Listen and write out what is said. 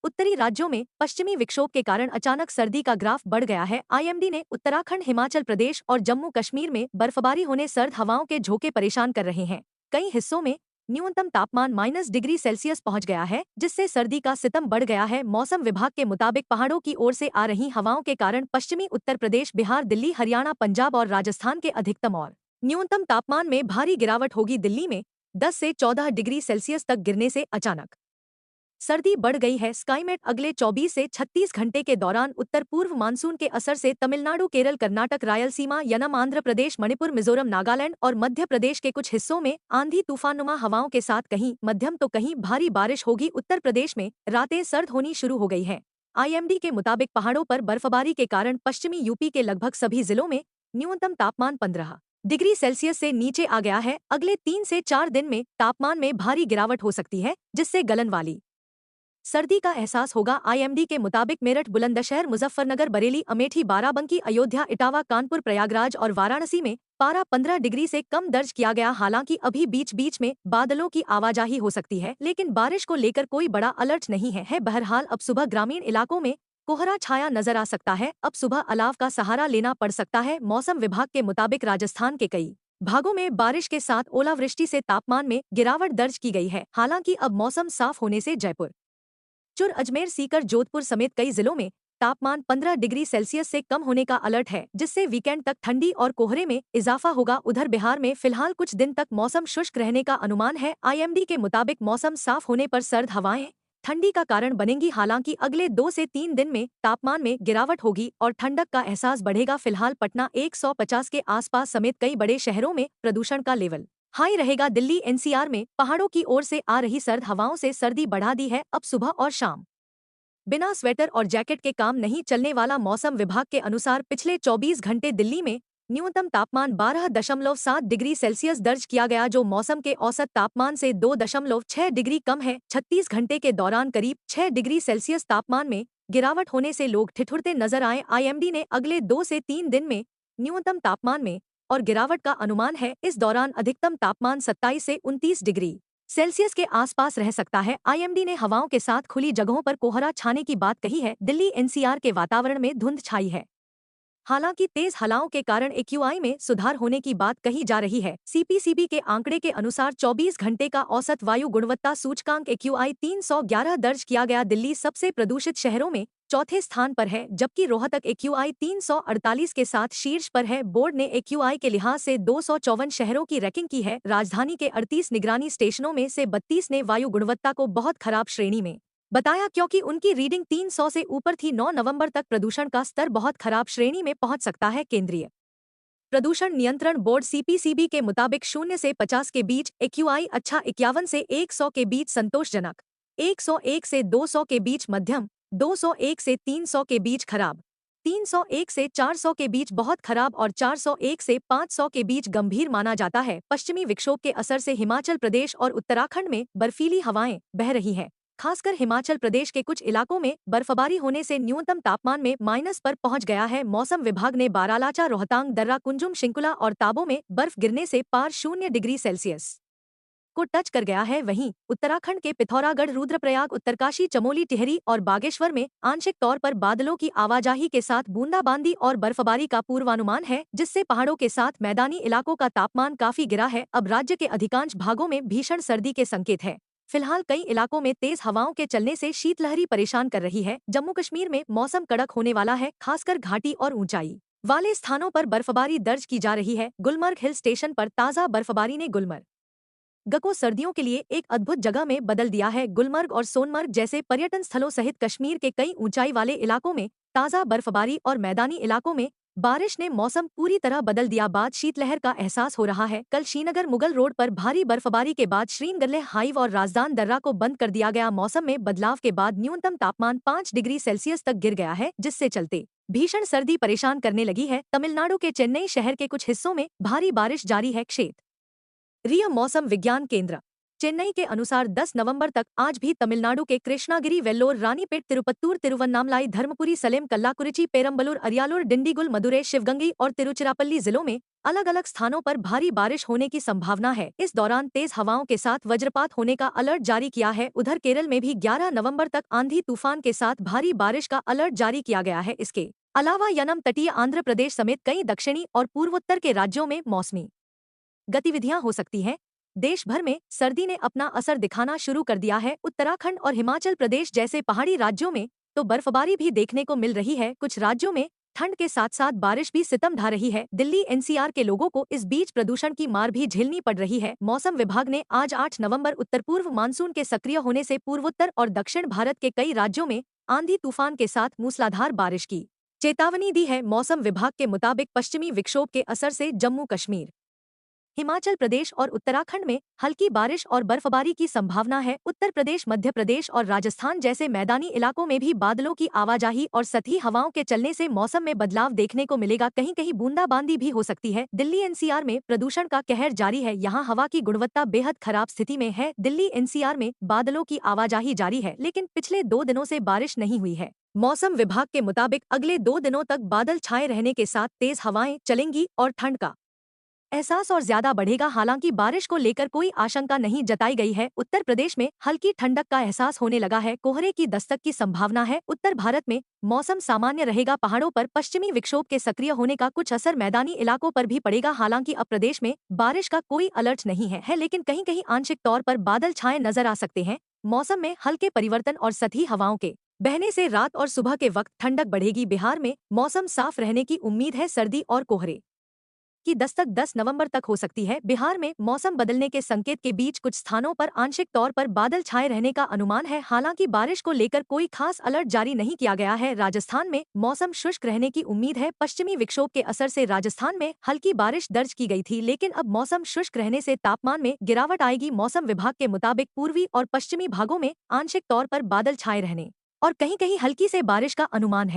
उत्तरी राज्यों में पश्चिमी विक्षोभ के कारण अचानक सर्दी का ग्राफ बढ़ गया है। आईएमडी ने उत्तराखंड, हिमाचल प्रदेश और जम्मू कश्मीर में बर्फबारी होने सर्द हवाओं के झोंके परेशान कर रहे हैं। कई हिस्सों में न्यूनतम तापमान -डिग्री सेल्सियस पहुंच गया है, जिससे सर्दी का सितम बढ़ गया है। मौसम विभाग के मुताबिक पहाड़ों की ओर से आ रही हवाओं के कारण पश्चिमी उत्तर प्रदेश, बिहार, दिल्ली, हरियाणा, पंजाब और राजस्थान के अधिकतम और न्यूनतम तापमान में भारी गिरावट होगी। दिल्ली में 10 से 14 डिग्री सेल्सियस तक गिरने से अचानक सर्दी बढ़ गई है। स्काईमेट अगले 24 से 36 घंटे के दौरान उत्तर पूर्व मानसून के असर से तमिलनाडु, केरल, कर्नाटक, रायलसीमा, यनम, आंध्र प्रदेश, मणिपुर, मिजोरम, नागालैंड और मध्य प्रदेश के कुछ हिस्सों में आंधी तूफानुमा हवाओं के साथ कहीं मध्यम तो कहीं भारी बारिश होगी। उत्तर प्रदेश में रातें सर्द होनी शुरू हो गई हैं। आईएमडी के मुताबिक पहाड़ों पर बर्फबारी के कारण पश्चिमी यूपी के लगभग सभी जिलों में न्यूनतम तापमान 15 डिग्री सेल्सियस से नीचे आ गया है। अगले 3 से 4 दिन में तापमान में भारी गिरावट हो सकती है, जिससे गलन वाली सर्दी का एहसास होगा। आईएमडी के मुताबिक मेरठ, बुलंदशहर, मुजफ्फरनगर, बरेली, अमेठी, बाराबंकी, अयोध्या, इटावा, कानपुर, प्रयागराज और वाराणसी में पारा 15 डिग्री से कम दर्ज किया गया। हालांकि अभी बीच बीच में बादलों की आवाजाही हो सकती है, लेकिन बारिश को लेकर कोई बड़ा अलर्ट नहीं है। बहरहाल अब सुबह ग्रामीण इलाकों में कोहरा छाया नजर आ सकता है। अब सुबह अलाव का सहारा लेना पड़ सकता है। मौसम विभाग के मुताबिक राजस्थान के कई भागों में बारिश के साथ ओलावृष्टि से तापमान में गिरावट दर्ज की गई है। हालांकि अब मौसम साफ होने से जयपुर, चुर, अजमेर, सीकर, जोधपुर समेत कई जिलों में तापमान 15 डिग्री सेल्सियस से कम होने का अलर्ट है, जिससे वीकेंड तक ठंडी और कोहरे में इजाफा होगा। उधर बिहार में फिलहाल कुछ दिन तक मौसम शुष्क रहने का अनुमान है। आईएमडी के मुताबिक मौसम साफ होने पर सर्द हवाएं ठंडी का कारण बनेंगी। हालांकि अगले 2 से 3 दिन में तापमान में गिरावट होगी और ठंडक का एहसास बढ़ेगा। फिलहाल पटना 150 के आसपास समेत कई बड़े शहरों में प्रदूषण का लेवल हाई रहेगा। दिल्ली एनसीआर में पहाड़ों की ओर से आ रही सर्द हवाओं से सर्दी बढ़ा दी है। अब सुबह और शाम बिना स्वेटर और जैकेट के काम नहीं चलने वाला। मौसम विभाग के अनुसार पिछले 24 घंटे दिल्ली में न्यूनतम तापमान 12.7 डिग्री सेल्सियस दर्ज किया गया, जो मौसम के औसत तापमान से 2.6 डिग्री कम है। 36 घंटे के दौरान करीब 6 डिग्री सेल्सियस तापमान में गिरावट होने से लोग ठिठुरते नजर आए। आईएमडी ने अगले 2 से 3 दिन में न्यूनतम तापमान में और गिरावट का अनुमान है। इस दौरान अधिकतम तापमान 27 से 29 डिग्री सेल्सियस के आसपास रह सकता है। आईएमडी ने हवाओं के साथ खुली जगहों पर कोहरा छाने की बात कही है। दिल्ली एनसीआर के वातावरण में धुंध छाई है। हालांकि तेज हवाओं के कारण एक्यूआई में सुधार होने की बात कही जा रही है। सीपीसीबी के आंकड़े के अनुसार 24 घंटे का औसत वायु गुणवत्ता सूचकांक एक्यूआई 311 दर्ज किया गया। दिल्ली सबसे प्रदूषित शहरों में चौथे स्थान पर है, जबकि रोहतक एक्यूआई 348 के साथ शीर्ष पर है। बोर्ड ने एक्यूआई के लिहाज से 254 शहरों की रैंकिंग की है। राजधानी के 38 निगरानी स्टेशनों में से 32 ने वायु गुणवत्ता को बहुत खराब श्रेणी में बताया, क्योंकि उनकी रीडिंग 300 से ऊपर थी। 9 नवंबर तक प्रदूषण का स्तर बहुत खराब श्रेणी में पहुंच सकता है। केंद्रीय प्रदूषण नियंत्रण बोर्ड सीपीसीबी के मुताबिक 0 से 50 के बीच एक्यूआई अच्छा, 51 से 100 के बीच संतोषजनक, 101 से 200 के बीच मध्यम, 201 से 300 के बीच खराब, 301 से 400 के बीच बहुत खराब और 401 से 500 के बीच गंभीर माना जाता है। पश्चिमी विक्षोभ के असर से हिमाचल प्रदेश और उत्तराखंड में बर्फीली हवाएं बह रही हैं। खासकर हिमाचल प्रदेश के कुछ इलाकों में बर्फबारी होने से न्यूनतम तापमान में माइनस पर पहुंच गया है। मौसम विभाग ने बारालाचा, रोहतांग दर्रा, कुंजुम, शिंकुला और ताबो में बर्फ गिरने से पार 0 डिग्री सेल्सियस को टच कर गया है। वहीं उत्तराखंड के पिथौरागढ़, रुद्रप्रयाग, उत्तरकाशी, चमोली, टिहरी और बागेश्वर में आंशिक तौर पर बादलों की आवाजाही के साथ बूंदाबांदी और बर्फबारी का पूर्वानुमान है, जिससे पहाड़ों के साथ मैदानी इलाकों का तापमान काफी गिरा है। अब राज्य के अधिकांश भागों में भीषण सर्दी के संकेत है। फिलहाल कई इलाकों में तेज हवाओं के चलने से शीतलहरी परेशान कर रही है। जम्मू कश्मीर में मौसम कड़क होने वाला है, खासकर घाटी और ऊंचाई वाले स्थानों पर बर्फबारी दर्ज की जा रही है। गुलमर्ग हिल स्टेशन पर ताज़ा बर्फबारी ने गुलमर्ग को सर्दियों के लिए एक अद्भुत जगह में बदल दिया है। गुलमर्ग और सोनमर्ग जैसे पर्यटन स्थलों सहित कश्मीर के कई ऊंचाई वाले इलाकों में ताज़ा बर्फबारी और मैदानी इलाकों में बारिश ने मौसम पूरी तरह बदल दिया। बाद शीतलहर का एहसास हो रहा है। कल श्रीनगर मुगल रोड पर भारी बर्फबारी के बाद श्रीनगर हाइव और राजदान दर्रा को बंद कर दिया गया। मौसम में बदलाव के बाद न्यूनतम तापमान 5 डिग्री सेल्सियस तक गिर गया है, जिससे चलते भीषण सर्दी परेशान करने लगी है। तमिलनाडु के चेन्नई शहर के कुछ हिस्सों में भारी बारिश जारी है। क्षेत्रीय मौसम विज्ञान केंद्र चेन्नई के अनुसार 10 नवंबर तक आज भी तमिलनाडु के कृष्णागिरी, वेल्लोर, रानीपेट, तिरुपत्तूर, तिरुवन्नामलाई, धर्मपुरी, सलेम, कल्लाकुरिची, पेरम्बलूर, अरियालूर, डिंडीगुल, मदुरै, शिवगंगी और तिरुचिरापल्ली जिलों में अलग अलग स्थानों पर भारी बारिश होने की संभावना है। इस दौरान तेज हवाओं के साथ वज्रपात होने का अलर्ट जारी किया है। उधर केरल में भी 11 नवंबर तक आंधी तूफान के साथ भारी बारिश का अलर्ट जारी किया गया है। इसके अलावा यनम तटीय आंध्र प्रदेश समेत कई दक्षिणी और पूर्वोत्तर के राज्यों में मौसमी गतिविधियां हो सकती हैं। देश भर में सर्दी ने अपना असर दिखाना शुरू कर दिया है। उत्तराखंड और हिमाचल प्रदेश जैसे पहाड़ी राज्यों में तो बर्फबारी भी देखने को मिल रही है। कुछ राज्यों में ठंड के साथ साथ बारिश भी सितम ढा रही है। दिल्ली एनसीआर के लोगों को इस बीच प्रदूषण की मार भी झेलनी पड़ रही है। मौसम विभाग ने आज 8 नवंबर उत्तर पूर्व मानसून के सक्रिय होने से पूर्वोत्तर और दक्षिण भारत के कई राज्यों में आंधी तूफान के साथ मूसलाधार बारिश की चेतावनी दी है। मौसम विभाग के मुताबिक पश्चिमी विक्षोभ के असर से जम्मू कश्मीर, हिमाचल प्रदेश और उत्तराखंड में हल्की बारिश और बर्फबारी की संभावना है। उत्तर प्रदेश, मध्य प्रदेश और राजस्थान जैसे मैदानी इलाकों में भी बादलों की आवाजाही और सतही हवाओं के चलने से मौसम में बदलाव देखने को मिलेगा। कहीं कहीं बूंदाबांदी भी हो सकती है। दिल्ली एनसीआर में प्रदूषण का कहर जारी है। यहाँ हवा की गुणवत्ता बेहद खराब स्थिति में है। दिल्ली एनसीआर में बादलों की आवाजाही जारी है, लेकिन पिछले 2 दिनों से बारिश नहीं हुई है। मौसम विभाग के मुताबिक अगले 2 दिनों तक बादल छाए रहने के साथ तेज हवाएं चलेंगी और ठंड का एहसास और ज्यादा बढ़ेगा। हालांकि बारिश को लेकर कोई आशंका नहीं जताई गई है। उत्तर प्रदेश में हल्की ठंडक का एहसास होने लगा है। कोहरे की दस्तक की संभावना है। उत्तर भारत में मौसम सामान्य रहेगा। पहाड़ों पर पश्चिमी विक्षोभ के सक्रिय होने का कुछ असर मैदानी इलाकों पर भी पड़ेगा। हालांकि अब प्रदेश में बारिश का कोई अलर्ट नहीं है, लेकिन कहीं कहीं आंशिक तौर पर बादल छाए नजर आ सकते हैं। मौसम में हल्के परिवर्तन और सतही हवाओं के बहने से रात और सुबह के वक्त ठंडक बढ़ेगी। बिहार में मौसम साफ रहने की उम्मीद है। सर्दी और कोहरे की दस्तक 10 नवंबर तक हो सकती है। बिहार में मौसम बदलने के संकेत के बीच कुछ स्थानों पर आंशिक तौर पर बादल छाए रहने का अनुमान है। हालांकि बारिश को लेकर कोई खास अलर्ट जारी नहीं किया गया है। राजस्थान में मौसम शुष्क रहने की उम्मीद है। पश्चिमी विक्षोभ के असर से राजस्थान में हल्की बारिश दर्ज की गई थी, लेकिन अब मौसम शुष्क रहने से तापमान में गिरावट आएगी। मौसम विभाग के मुताबिक पूर्वी और पश्चिमी भागों में आंशिक तौर पर बादल छाए रहने और कहीं कहीं हल्की से बारिश का अनुमान है।